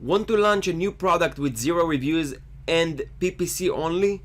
Want to launch a new product with 0 reviews and PPC only?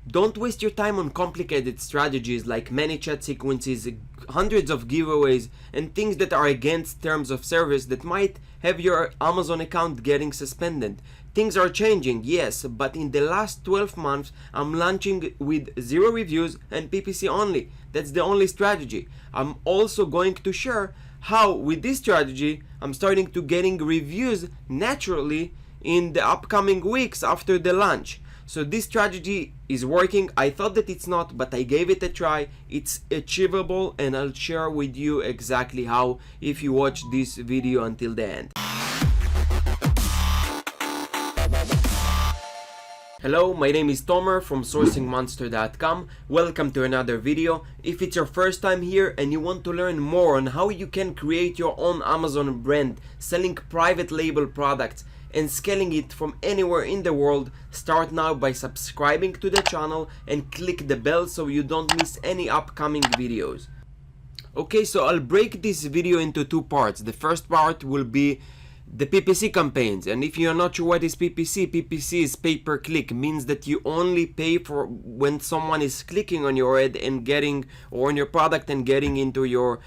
Don't waste your time on complicated strategies like many chat sequences, hundreds of giveaways, and things that are against terms of service that might have your Amazon account getting suspended. Things are changing, yes, but in the last 12 months, I'm launching with 0 reviews and PPC only. That's the only strategy. I'm also going to share how, with this strategy, I'm starting to getting reviews naturally in the upcoming weeks after the launch. So this strategy is working. I thought that it's not, but I gave it a try. It's achievable, and I'll share with you exactly how if you watch this video until the end. Hello, my name is Tomer from sourcingmonster.com. Welcome to another video. If it's your first time here and you want to learn more on how you can create your own Amazon brand, selling private label products and scaling it from anywhere in the world, start now by subscribing to the channel and click the bell so you don't miss any upcoming videos. Okay, so I'll break this video into 2 parts. The first part will be the PPC campaigns, and if you're not sure what is PPC, PPC is pay-per-click, means that you only pay for when someone is clicking on your ad and getting, or on your product and getting into your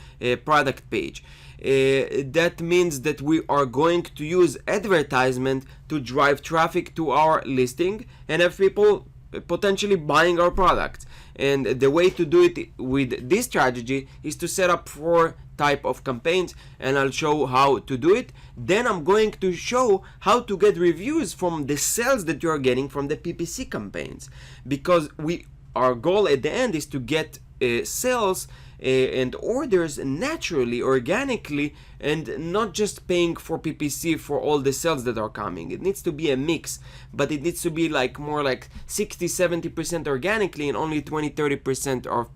product page. That means that we are going to use advertisement to drive traffic to our listing and have people potentially buying our product. And the way to do it with this strategy is to set up 4 type of campaigns, and I'll show how to do it. Then I'm going to show how to get reviews from the sales that you are getting from the PPC campaigns, because our goal at the end is to get sales and orders naturally, organically, and not just paying for PPC for all the sales that are coming. It needs to be a mix, but it needs to be like more like 60-70% organically and only 20-30% are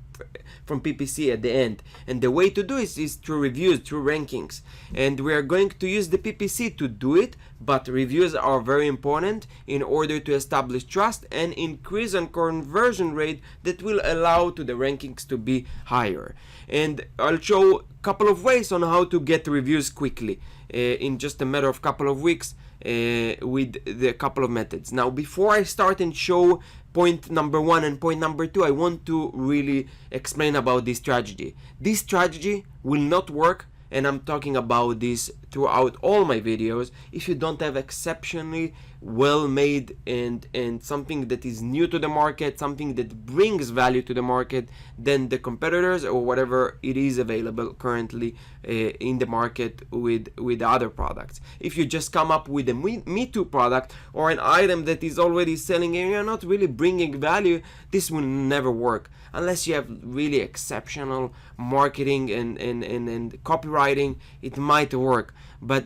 from PPC at the end. And the way to do it is through reviews, through rankings, and we are going to use the PPC to do it, but reviews are very important in order to establish trust and increase on conversion rate that will allow to the rankings to be higher. And I'll show a couple of ways on how to get reviews quickly in just a matter of couple of weeks with the couple of methods. Now, before I start and show point number 1 and point number 2, I want to really explain about this strategy. This strategy will not work, and I'm talking about this throughout all my videos, if you don't have exceptionally well made and something that is new to the market, something that brings value to the market than the competitors or whatever it is available currently in the market with other products. If you just come up with a Me Too product or an item that is already selling and you're not really bringing value, this will never work unless you have really exceptional marketing and copywriting. It might work, but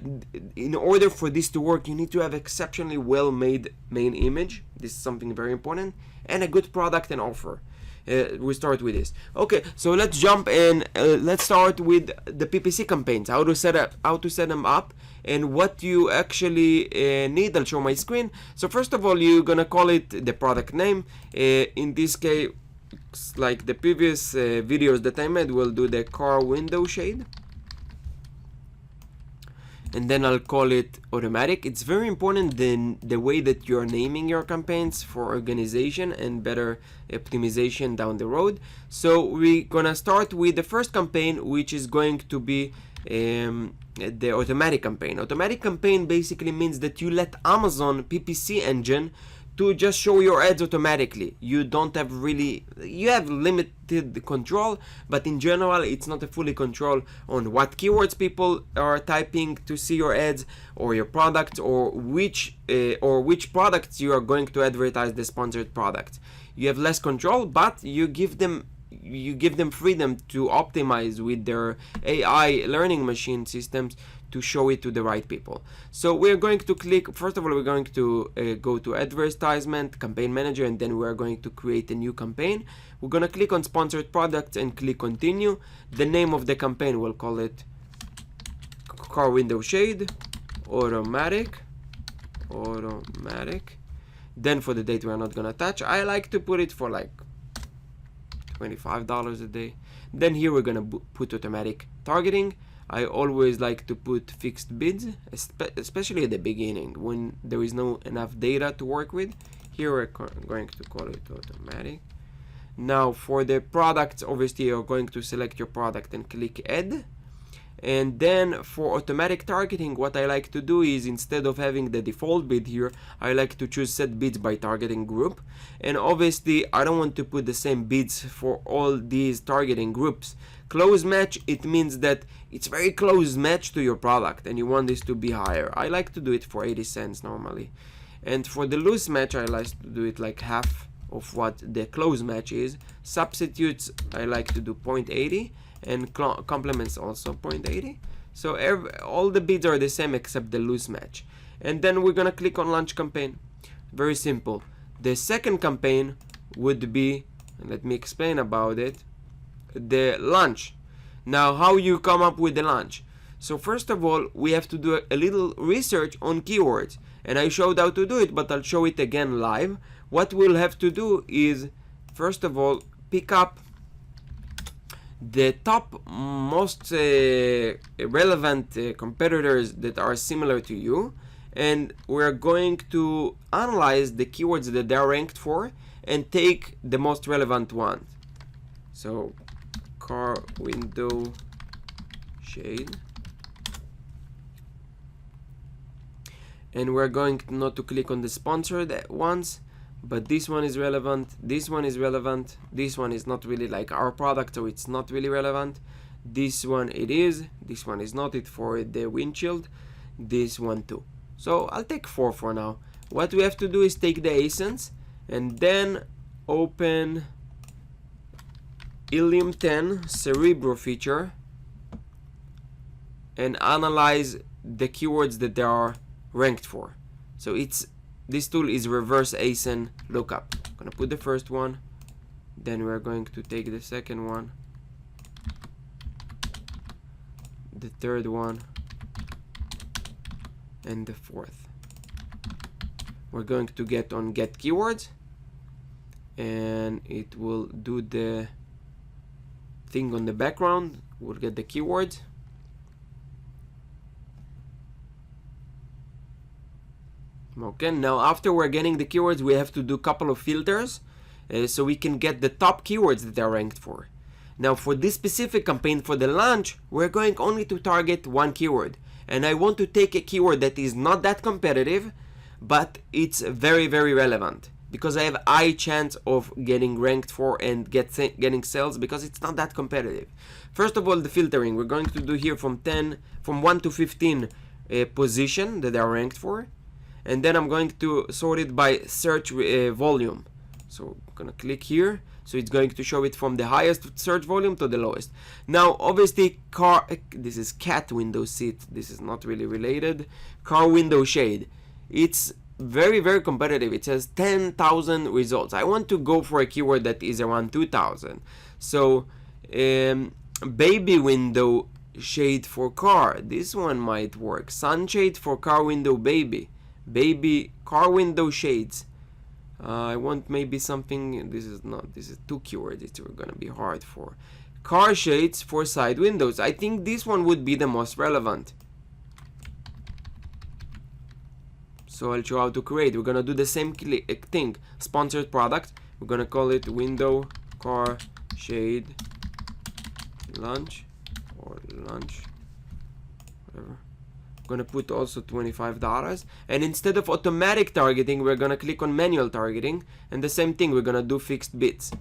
in order for this to work, you need to have exceptionally well-made main image. This is something very important, and a good product and offer. We start with this. Okay, so let's jump in. Let's start with the PPC campaigns. How to set them up, and what you actually need. I'll show my screen. So first of all, you're gonna call it the product name. In this case, like the previous videos that I made, we'll do the car window shade. And then I'll call it automatic. It's very important the way that you're naming your campaigns for organization and better optimization down the road. So we're gonna start with the first campaign, which is going to be the automatic campaign. Automatic campaign basically means that you let Amazon PPC engine to just show your ads automatically. You don't have you have limited control, but in general it's not a fully control on what keywords people are typing to see your ads or your product, or which products you are going to advertise the sponsored products. You have less control, but you give them freedom to optimize with their AI learning machine systems to show it to the right people. So we're going to click, first of all, we're going to go to advertisement, campaign manager, and then we're going to create a new campaign. We're going to click on sponsored products and click continue. The name of the campaign, we'll call it car window shade, automatic. Then for the date, we're not going to touch. I like to put it for like $25 a day. Then here we're going to put automatic targeting. I always like to put fixed bids, especially at the beginning when there is no enough data to work with. Here we're going to call it automatic. Now for the products, obviously you're going to select your product and click add. And then for automatic targeting, what I like to do is, instead of having the default bid here, I like to choose set bids by targeting group. And obviously I don't want to put the same bids for all these targeting groups. Close match, it means that it's very close match to your product and you want this to be higher. I like to do it for 80 cents normally. And for the loose match, I like to do it like half of what the close match is. Substitutes, I like to do 0.80, and complements also 0.80. So all the bids are the same except the loose match. And then we're gonna click on launch campaign. Very simple. The second campaign would be, let me explain about it, the launch. Now how you come up with the launch? So first of all, we have to do a little research on keywords, and I showed how to do it, but I'll show it again live. What we'll have to do is, first of all, pick up the top most relevant competitors that are similar to you, and we're going to analyze the keywords that they're ranked for and take the most relevant ones. So car window shade, and we're going not to click on the sponsored ones, but this one is relevant, this one is relevant, this one is not really like our product, so it's not really relevant. This one it is, this one is not, it for the windshield, this one too. So I'll take 4 for now. What we have to do is take the ASINs and then open Ilium 10 Cerebro feature and analyze the keywords that they are ranked for. So this tool is reverse ASIN lookup. I'm gonna put the first one, then we're going to take the second one, the third one, and the fourth. We're going to get on get keywords, and it will do the thing on the background. We'll get the keywords. Okay, now after we're getting the keywords, we have to do a couple of filters so we can get the top keywords that are ranked for. Now for this specific campaign, for the launch, we're going only to target one keyword, and I want to take a keyword that is not that competitive, but it's very, very relevant, because I have a high chance of getting ranked for and getting sales because it's not that competitive. First of all, the filtering we're going to do here from 1 to 15 position that they are ranked for. And then I'm going to sort it by search volume. So I'm gonna click here, so it's going to show it from the highest search volume to the lowest. Now obviously this is cat window seat, this is not really related. Car window shade, it's very, very competitive. It says 10,000 results. I want to go for a keyword that is around 2,000. So baby window shade for car, this one might work. Sunshade for car window baby car window shades. I want maybe something, this is 2 keywords, it's gonna be hard. For car shades for side windows, I think this one would be the most relevant. So I'll show how to create. We're gonna do the same thing, sponsored product. We're gonna call it window car shade lunch, or lunch, whatever. Gonna put also $25, and instead of automatic targeting, we're gonna click on manual targeting, and the same thing, we're gonna do fixed bids.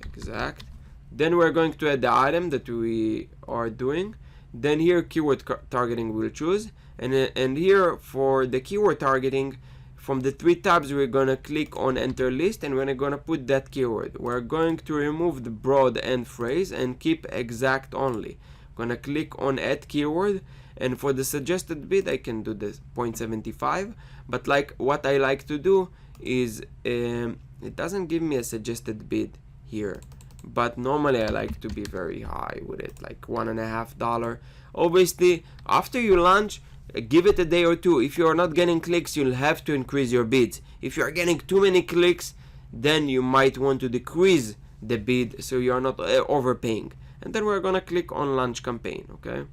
Exact. Then we're going to add the item that we are doing. Then here keyword targeting we'll choose, and here for the keyword targeting, from the 3 tabs we're gonna click on enter list, and we're gonna put that keyword. We're going to remove the broad end phrase and keep exact only. Gonna click on add keyword, and for the suggested bid I can do this 0.75, but like what I like to do is it doesn't give me a suggested bid here, but normally I like to be very high with it, like $1.50. Obviously after you launch, give it a day or 2. If you are not getting clicks, you'll have to increase your bids. If you are getting too many clicks, then you might want to decrease the bid so you are not overpaying. And then we're gonna click on launch campaign. Okay,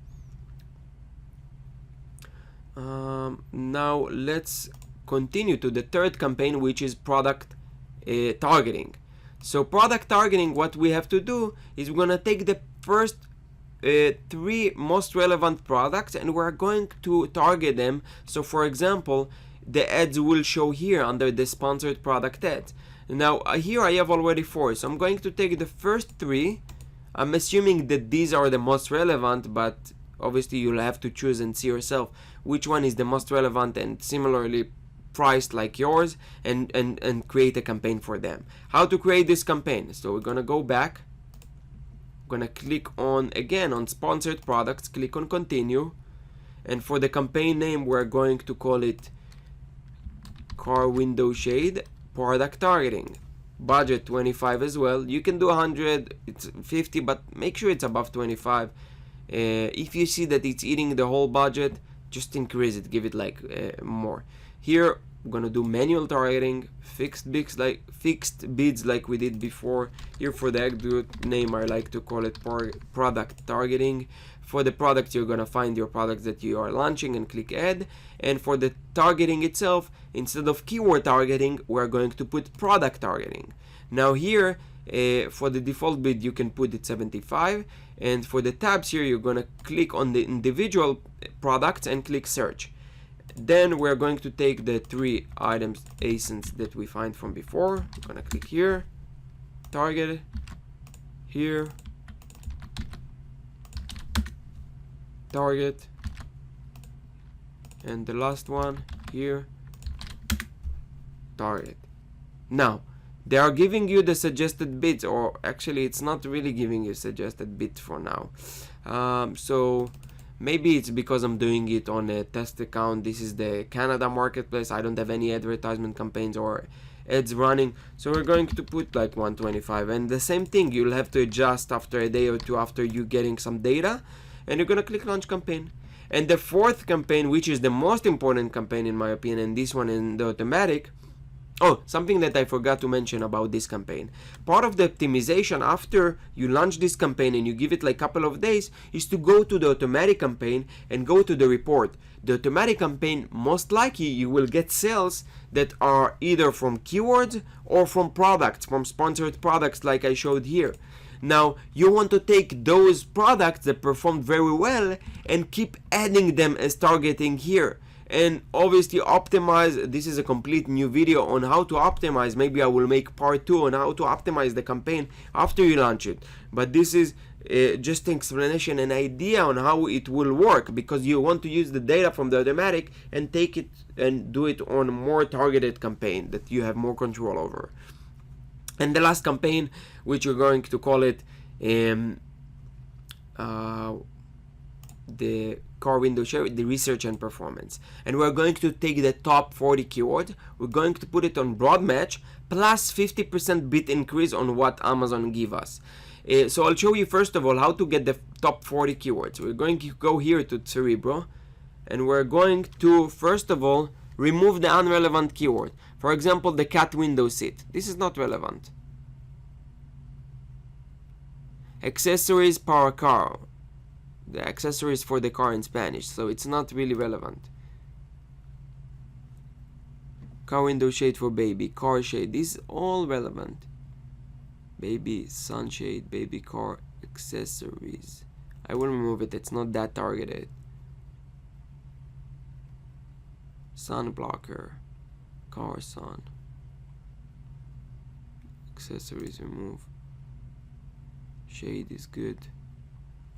now let's continue to the third campaign, which is product targeting. So product targeting, what we have to do is we're gonna take the first 3 most relevant products and we're going to target them. So for example, the ads will show here under the sponsored product ads. Now here I have already 4, so I'm going to take the first 3. I'm assuming that these are the most relevant, but obviously you'll have to choose and see yourself which one is the most relevant and similarly priced like yours, and create a campaign for them. How to create this campaign? So we're gonna go back, gonna click on again on sponsored products, click on continue, and for the campaign name we're going to call it car window shade product targeting. Budget 25 as well. You can do 100, it's 50, but make sure it's above 25. If you see that it's eating the whole budget, just increase it, give it like more. Here I'm gonna do manual targeting, fixed bids like we did before. Here for the ad name I like to call it product targeting. For the product you're gonna find your products that you are launching and click add. And for the targeting itself, instead of keyword targeting, we're going to put product targeting. Now here for the default bid you can put it 75, and for the tabs here you're gonna click on the individual products and click search. Then we're going to take the 3 items ASINs that we find from before. I'm gonna click here, target, here, target, and the last one here, target. Now they are giving you the suggested bids, or actually it's not really giving you suggested bids for now. So maybe it's because I'm doing it on a test account. This is the Canada marketplace. I don't have any advertisement campaigns or ads running, so we're going to put like 125. And the same thing, you'll have to adjust after a day or two after you getting some data, and you're gonna click launch campaign. And the fourth campaign, which is the most important campaign in my opinion, this one in the automatic. Oh, something that I forgot to mention about this campaign. Part of the optimization after you launch this campaign and you give it like a couple of days is to go to the automatic campaign and go to the report. The automatic campaign, most likely you will get sales that are either from keywords or from products, from sponsored products like I showed here. Now you want to take those products that performed very well and keep adding them as targeting here. And obviously optimize. This is a complete new video on how to optimize. Maybe I will make part 2 on how to optimize the campaign after you launch it, but this is just an explanation, an idea on how it will work, because you want to use the data from the automatic and take it and do it on a more targeted campaign that you have more control over. And the last campaign, which we're going to call it the car window share, the research and performance. And we're going to take the top 40 keywords, we're going to put it on broad match plus 50% bid increase on what Amazon give us. So I'll show you first of all how to get the top 40 keywords. We're going to go here to Cerebro, and we're going to first of all remove the unrelevant keyword. For example, the cat window seat. This is not relevant. Accessories power car. The accessories for the car in Spanish, so it's not really relevant. Car window shade for baby, car shade, these all relevant. Baby sunshade, baby car accessories. I will remove it, it's not that targeted. Sun blocker, car sun. Accessories remove. Shade is good.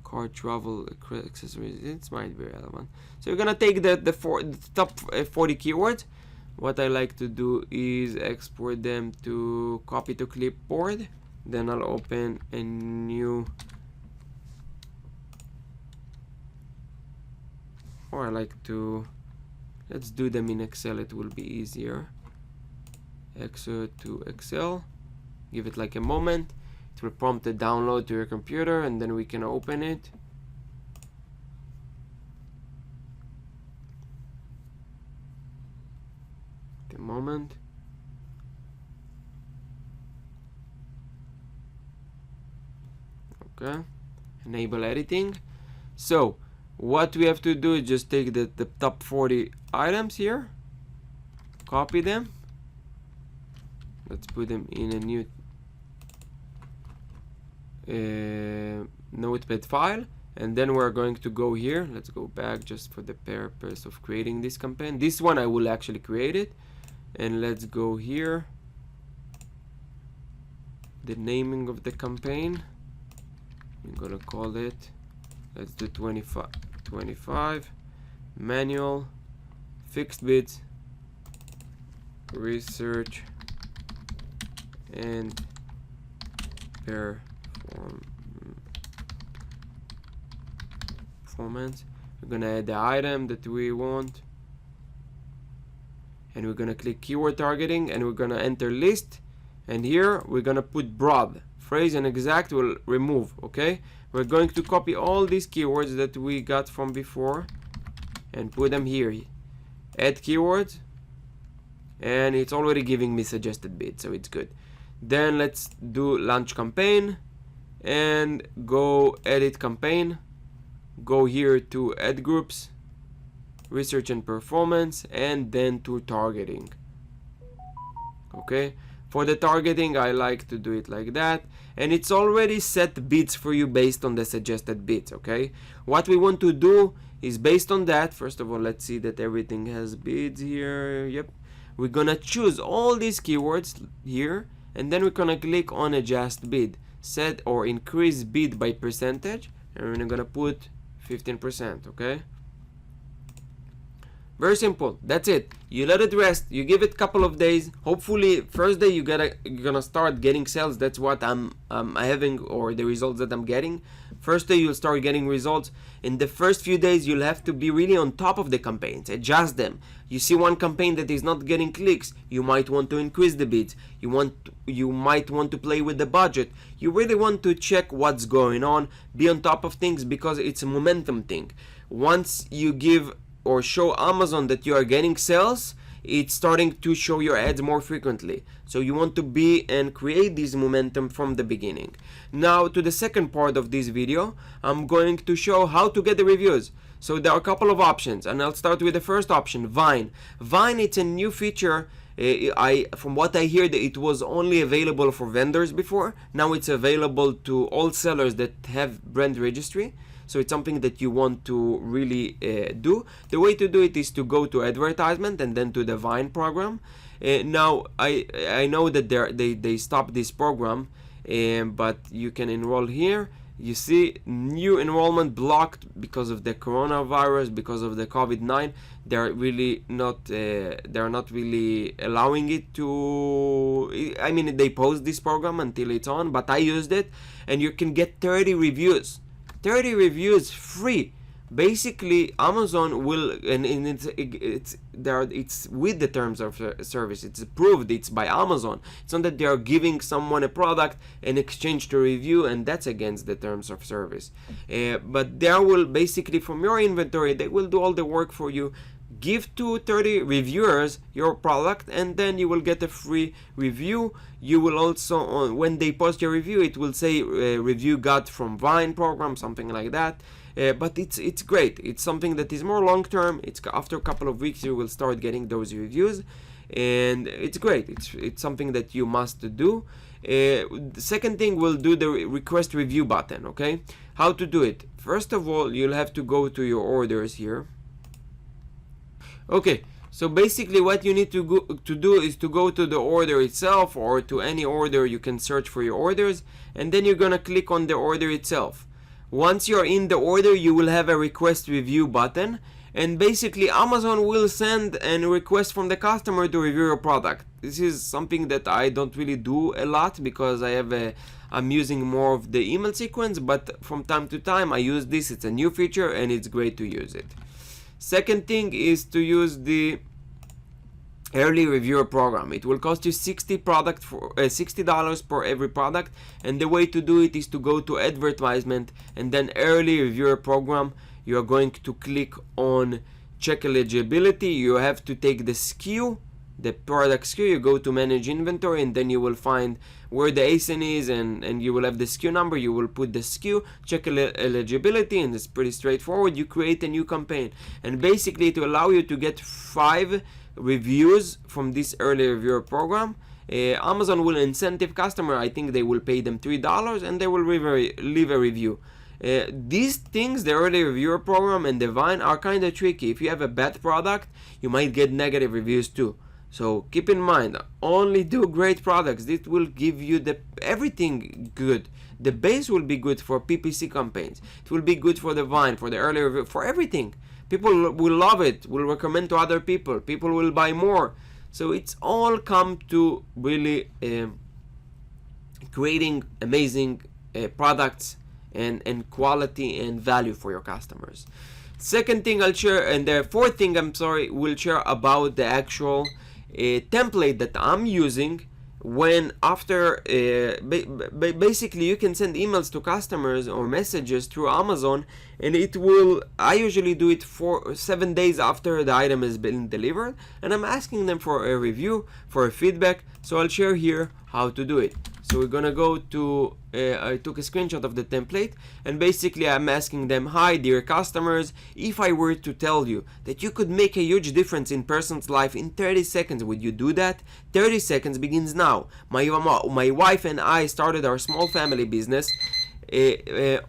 Car travel accessories, it might be relevant. So you're gonna take the top 40 keywords. What I like to do is export them to copy to clipboard. Then I'll open a new, or I like to, let's do them in Excel, it will be easier. Excel to Excel, give it like a moment. It will prompt a download to your computer, and then we can open it. The moment. Okay, enable editing. So what we have to do is just take the top 40 items here, copy them, let's put them in a new notepad file, and then we're going to go here. Let's go back just for the purpose of creating this campaign. This one I will actually create it, and let's go here, the naming of the campaign, I'm gonna call it, let's do 25 manual fixed bids research and performance. We're gonna add the item that we want, and we're gonna click keyword targeting, and we're gonna enter list, and here we're gonna put broad, phrase and exact will remove. Okay, we're going to copy all these keywords that we got from before and put them here, add keywords, and it's already giving me suggested bid, so it's good. Then let's do launch campaign and go edit campaign, go here to add groups, research and performance, and then to targeting. Okay, for the targeting I like to do it like that, and it's already set bids for you based on the suggested bids. Okay, what we want to do is based on that, first of all, let's see that everything has bids here. Yep, we're gonna choose all these keywords here, and then we're gonna click on adjust bid, set or increase bid by percentage, and we're gonna put 15%. Okay, very simple. That's it. You let it rest, you give it a couple of days. Hopefully first day you're gonna start getting sales. That's what I'm having, or the results that I'm getting. First day you'll start getting results. In the first few days you'll have to be really on top of the campaigns, adjust them. You see one campaign that is not getting clicks, you might want to increase the bids, you might want to play with the budget. You really want to check what's going on, be on top of things, because it's a momentum thing. Once you give or show Amazon that you are getting sales, it's starting to show your ads more frequently. So you want to be and create this momentum from the beginning. Now to the second part of this video, I'm going to show how to get the reviews. So there are a couple of options, and I'll start with the first option, Vine. Vine, it's a new feature. From what I hear, it was only available for vendors before. Now it's available to all sellers that have brand registry. So it's something that you want to really do. The way to do it is to go to advertisement and then to the Vine program. Now I know that they stopped this program, but you can enroll here. You see new enrollment blocked because of the coronavirus, because of the COVID-19. They're really not they're not really allowing it to, I mean, they pause this program until it's on, but I used it, and you can get 30 reviews. 30 reviews free. Basically Amazon will, and it's with the terms of service, it's approved, it's by Amazon. It's not that they are giving someone a product in exchange to review, and that's against the terms of service. But they will basically, from your inventory, they will do all the work for you. Give to 30 reviewers your product, and then you will get a free review. You will also, when they post your review, it will say review got from Vine program, something like that. But it's great. It's something that is more long term. It's after a couple of weeks you will start getting those reviews, and it's great. It's something that you must do. The second thing, we'll do the request review button. Okay, how to do it? First of all, you'll have to go to your orders here. Okay, so basically what you need to do is to go to the order itself, or to any order. You can search for your orders, and then you're gonna click on the order itself. Once you're in the order, you will have a request review button, and basically Amazon will send a request from the customer to review your product. This is something that I don't really do a lot, because I'm using more of the email sequence, but from time to time I use this. It's a new feature and it's great to use it. Second thing is to use the early reviewer program. It will cost you $60 per every product, and the way to do it is to go to advertisement and then early reviewer program. You are going to click on check eligibility. You have to take the SKU the product SKU, you go to manage inventory, and then you will find where the ASIN is, and you will have the SKU number. You will put the SKU, check eligibility, and it's pretty straightforward. You create a new campaign, and basically to allow you to get 5 reviews from this early reviewer program. Amazon will incentive customer. I think they will pay them $3 and they will leave a review. These things, the early reviewer program and the Vine, are kind of tricky. If you have a bad product, you might get negative reviews too. So keep in mind, only do great products. This will give you everything good. The base will be good for PPC campaigns. It will be good for the Vine, for the early review, for everything. People will love it, will recommend to other people. People will buy more. So it's all come to really creating amazing products and quality and value for your customers. Second thing I'll share, and the fourth thing we'll share about the actual template that I'm using. When after basically you can send emails to customers or messages through Amazon, and I usually do it 7 days after the item has been delivered, and I'm asking them for a review, for a feedback. So I'll share here how to do it. So we're gonna go to, I took a screenshot of the template, and basically I'm asking them, hi dear customers, if I were to tell you that you could make a huge difference in person's life in 30 seconds, would you do that? 30 seconds begins now. My wife and I started our small family business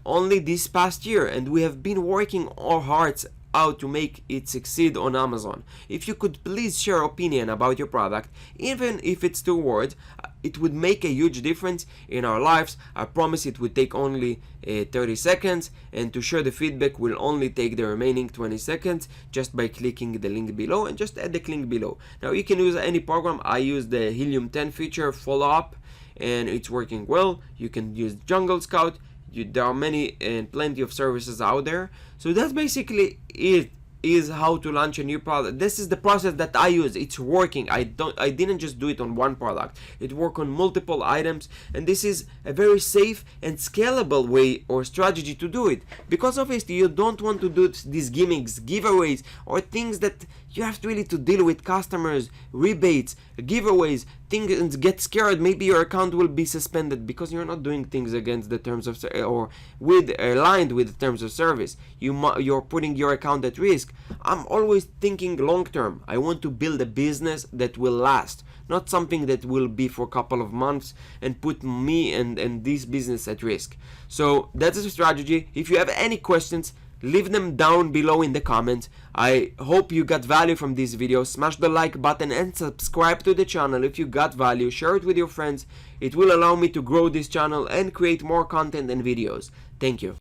only this past year, and we have been working our hearts out to make it succeed on Amazon. If you could please share opinion about your product, even if it's 2 words, it would make a huge difference in our lives. I promise it would take only 30 seconds, and to share the feedback will only take the remaining 20 seconds just by clicking the link below, and just add the link below. Now you can use any program. I use the Helium 10 feature follow-up, and it's working well. You can use Jungle Scout. There are many and plenty of services out there. So that's basically it, is how to launch a new product. This is the process that I use. It's working. I didn't just do it on one product. It worked on multiple items, and this is a very safe and scalable way or strategy to do it, because obviously you don't want to do these gimmicks, giveaways, or things that you have really to deal with customers, rebates, giveaways, things, and get scared. Maybe your account will be suspended because you're not doing things against the terms of or aligned with the terms of service. You're putting your account at risk. I'm always thinking long term. I want to build a business that will last, not something that will be for a couple of months and put me and this business at risk. So that's a strategy. If you have any questions, leave them down below in the comments. I hope you got value from this video. Smash the like button and subscribe to the channel if you got value. Share it with your friends. It will allow me to grow this channel and create more content and videos. Thank you.